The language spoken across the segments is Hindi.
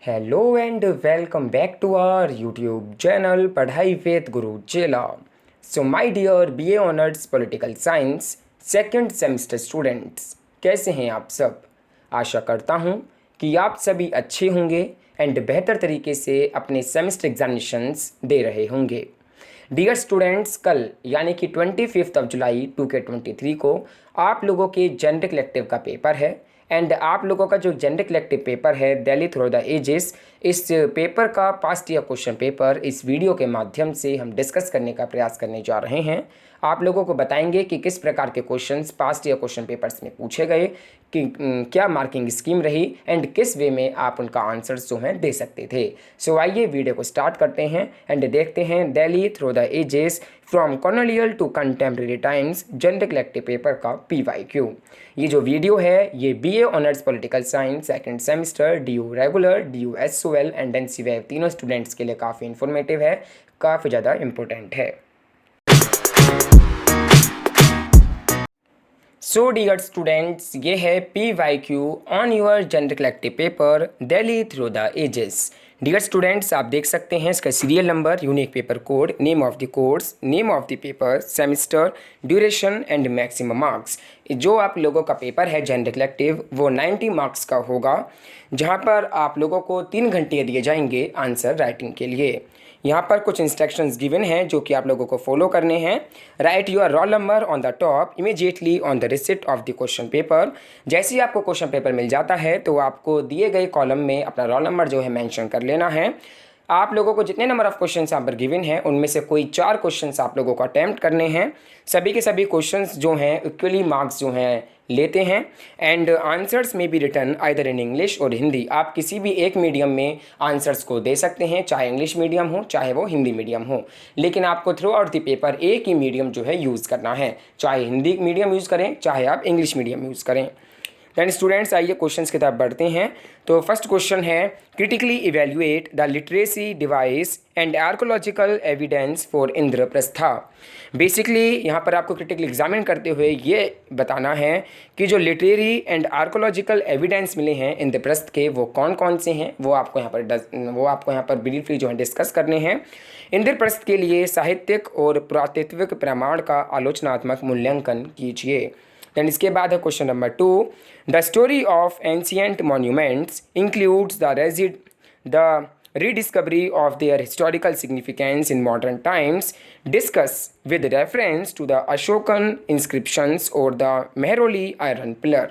Hello and welcome back to our YouTube channel पढ़ाई with Guru Chela. So my dear BA honours political science second semester students, कैसे हैं आप सब। आशा करता हूं कि आप सभी अच्छे होंगे एंड बेहतर तरीके से अपने सेमेस्टर एग्जामिनेशंस दे रहे होंगे। डियर स्टूडेंट्स, कल यानी कि 25 जुलाई 2023 को आप लोगों के जनरल कलेक्टिव का पेपर है एंड आप लोगों का जो जनरल कलेक्टिव पेपर है दिल्ली थ्रू द एजेस, इस पेपर का पास्ट ईयर क्वेश्चन पेपर इस वीडियो के माध्यम से हम डिस्कस करने का प्रयास करने जा रहे हैं। आप लोगों को बताएंगे कि किस प्रकार के questions past year question papers में पूछे गए, कि क्या मार्किंग स्कीम रही एंड किस वे में आप उनका आंसर्स जो हैं दे सकते थे। सो आइए वीडियो को स्टार्ट करते हैं एंड देखते हैं Delhi through the ages from colonial to contemporary times general collective paper का PYQ। ये जो वीडियो है ये BA honours political science second semester DU regular, DU SOL and NC वेव तीनों स्टूडेंट्स के लिए काफ़ी इन्फॉर्मेटिव है, काफ़ी ज़्यादा इम्पोर्टेंट है। सो डियर स्टूडेंट्स, ये है PYQ on your general collective paper Delhi through the ages. Dear students, आप देख सकते हैं इसका serial number, unique paper code, name of the course, name of the paper, semester, duration and maximum marks. जो आप लोगों का पेपर है जनरल कलेक्टिव वो 90 मार्क्स का होगा, जहां पर आप लोगों को 3 घंटे दिए जाएंगे आंसर राइटिंग के लिए। यहाँ पर कुछ इंस्ट्रक्शंस गिवन हैं जो कि आप लोगों को फॉलो करने हैं। Right your roll number on the top immediately on the receipt of the question paper. जैसे ही आपको क्वेश्चन पेपर मिल जाता है तो आपको दिए गए कॉलम में अपना रोल नंबर जो है मेंशन कर लेना है। आप लोगों को जितने नंबर ऑफ क्वेश्चंस यहाँ पर गिवन हैं उनमें से कोई 4 क्वेश्चंस आप लोगों को अटैम्प्ट करने हैं। सभी के सभी क्वेश्चंस जो हैं इक्वली मार्क्स जो हैं लेते हैं एंड आंसर्स में भी रिटर्न आइदर इन इंग्लिश और हिंदी। आप किसी भी एक मीडियम में आंसर्स को दे सकते हैं, चाहे इंग्लिश मीडियम हो चाहे वो हिंदी मीडियम हो, लेकिन आपको थ्रू आउट द पेपर एक ही मीडियम जो है यूज़ करना है, चाहे हिंदी मीडियम यूज़ करें चाहे आप इंग्लिश मीडियम यूज़ करें। दैन स्टूडेंट्स, आइए क्वेश्चंस की तरफ बढ़ते हैं। तो फर्स्ट क्वेश्चन है, critically evaluate the literacy device and archaeological evidence for Indraprastha. Basically यहाँ पर आपको क्रिटिकली एग्जामिन करते हुए ये बताना है कि जो लिटरेरी एंड आर्कोलॉजिकल एविडेंस मिले हैं इंद्रप्रस्थ के वो कौन कौन से हैं, वो आपको यहाँ पर ब्रीफली जो है डिस्कस करने हैं। इंद्रप्रस्थ के लिए साहित्यिक और पुरातत्विक प्रमाण का आलोचनात्मक मूल्यांकन कीजिए। दैन इसके बाद है question number 2, the story of ancient monuments includes the rediscovery of their historical significance in modern times. Discuss with reference to the Ashokan inscriptions or the Mehroli iron pillar.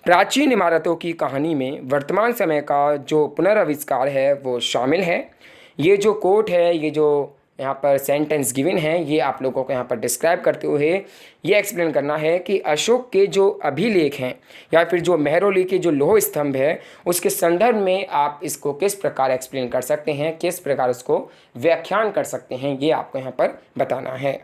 प्राचीन इमारतों की कहानी में वर्तमान समय का जो पुनराविष्कार है वो शामिल है। ये जो कोट है, ये जो यहाँ पर सेंटेंस गिवन है, ये आप लोगों को यहाँ पर डिस्क्राइब करते हुए ये एक्सप्लेन करना है कि अशोक के जो अभिलेख हैं या फिर जो मेहरौली के जो लौह स्तंभ है उसके संदर्भ में आप इसको किस प्रकार एक्सप्लेन कर सकते हैं, किस प्रकार उसको व्याख्यान कर सकते हैं, ये आपको यहाँ पर बताना है।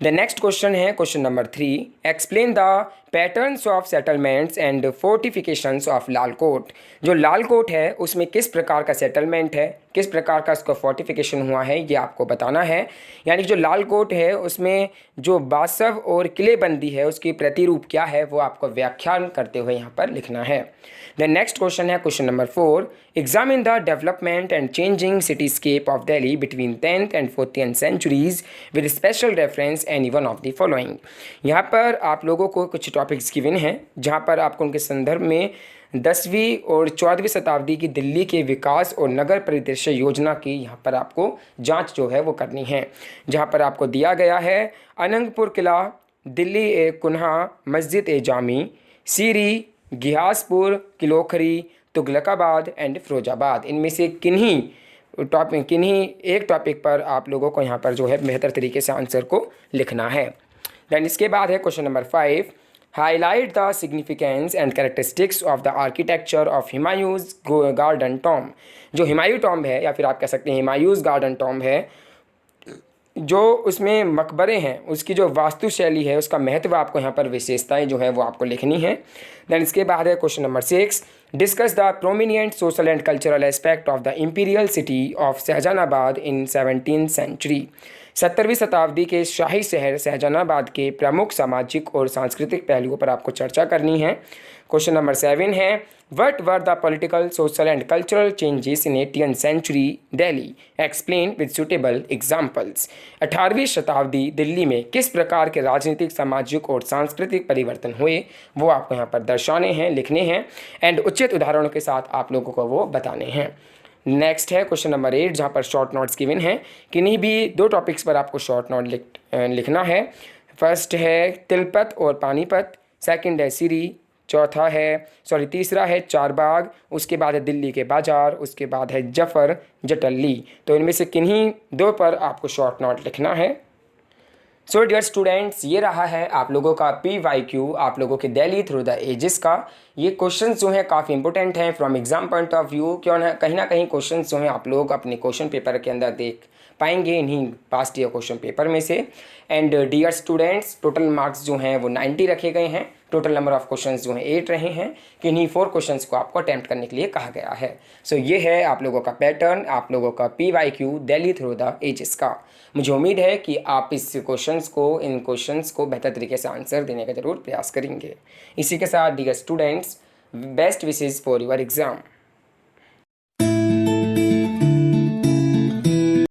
द नेक्स्ट क्वेश्चन है question number 3, explain the patterns of settlements and fortifications of Lalkot. जो लालकोट है उसमें किस प्रकार का सेटलमेंट है, किस प्रकार का उसका फोर्टिफिकेशन हुआ है, ये आपको बताना है। यानी जो लालकोट है उसमें जो बासव और किलेबंदी है उसकी प्रतिरूप क्या है वो आपको व्याख्यान करते हुए यहाँ पर लिखना है। द नेक्स्ट क्वेश्चन है question number 4, examine the development and changing cityscape of Delhi between 10th and 14th centuries with special reference any one of the following. यहाँ पर आप लोगों को कुछ टॉपिक्स गिवन हैं जहाँ पर आपको उनके संदर्भ में 10वीं और 14वीं शताब्दी की दिल्ली के विकास और नगर परिदृश्य योजना की यहाँ पर आपको जांच जो है वो करनी है। जहाँ पर आपको दिया गया है अनंगपुर किला, दिल्ली ए कुन्हा, मस्जिद ए जामी, सीरी, घियासपुर, किलोखरी, तुगलकाबाद एंड फिरोजाबाद। इनमें से किन्हीं एक टॉपिक पर आप लोगों को यहाँ पर जो है बेहतर तरीके से आंसर को लिखना है। दैन इसके बाद है question number 5, highlight the significance and characteristics of the architecture of Humayun's garden tomb. जो हुमायूं टॉम्ब है या फिर आप कह सकते हैं हुमायूंस गार्डन टॉम्ब है, जो उसमें मकबरे हैं उसकी जो वास्तुशैली है उसका महत्व आपको यहाँ पर विशेषताएं जो है वो आपको लिखनी है। दैन इसके बाद है question number 6, discuss the prominent social and cultural aspect of the imperial city of Shahjahanabad in 17th century। 17वीं शताब्दी के शाही शहर शाहजहानाबाद के प्रमुख सामाजिक और सांस्कृतिक पहलुओं पर आपको चर्चा करनी है। क्वेश्चन नंबर 7 है what were the political social and cultural changes in 18th century Delhi, explain with suitable examples. 18वीं शताब्दी दिल्ली में किस प्रकार के राजनीतिक, सामाजिक और सांस्कृतिक परिवर्तन हुए, वो आपको यहाँ पर दर्शाने हैं, लिखने हैं एंड उचित उदाहरणों के साथ आप लोगों को वो बताने हैं। नेक्स्ट है क्वेश्चन नंबर 8 जहाँ पर शॉर्ट नोट्स गिवन है। किन्हीं भी 2 टॉपिक्स पर आपको शॉर्ट नोट लिखना है। फर्स्ट है तिलपत और पानीपत, सेकंड है सिरी, तीसरा है चारबाग, उसके बाद है दिल्ली के बाजार, उसके बाद है जफर जटल्ली। तो इनमें से किन्हीं 2 पर आपको शॉर्ट नोट लिखना है। सो डियर स्टूडेंट्स, ये रहा है आप लोगों का PYQ, आप लोगों के दिल्ली थ्रू द एजेस का। ये क्वेश्चंस जो हैं काफ़ी इंपॉर्टेंट हैं from exam point of view. क्यों ना कहीं क्वेश्चंस जो हैं आप लोग अपने क्वेश्चन पेपर के अंदर देख पाएंगे इन्हीं पास्ट ईयर क्वेश्चन पेपर में से। And dear students, total marks जो हैं वो 90 रखे गए हैं। टोटल नंबर ऑफ क्वेश्चंस जो हैं 8 रहे हैं। किन्हीं 4 क्वेश्चंस को आपको अटैम्प्ट करने के लिए कहा गया है। सो ये है आप लोगों का पैटर्न, आप लोगों का PYQ Delhi through the ages का। मुझे उम्मीद है कि आप इन क्वेश्चंस को बेहतर तरीके से आंसर देने का ज़रूर प्रयास करेंगे। इसी के साथ dear students, best wishes for your exam.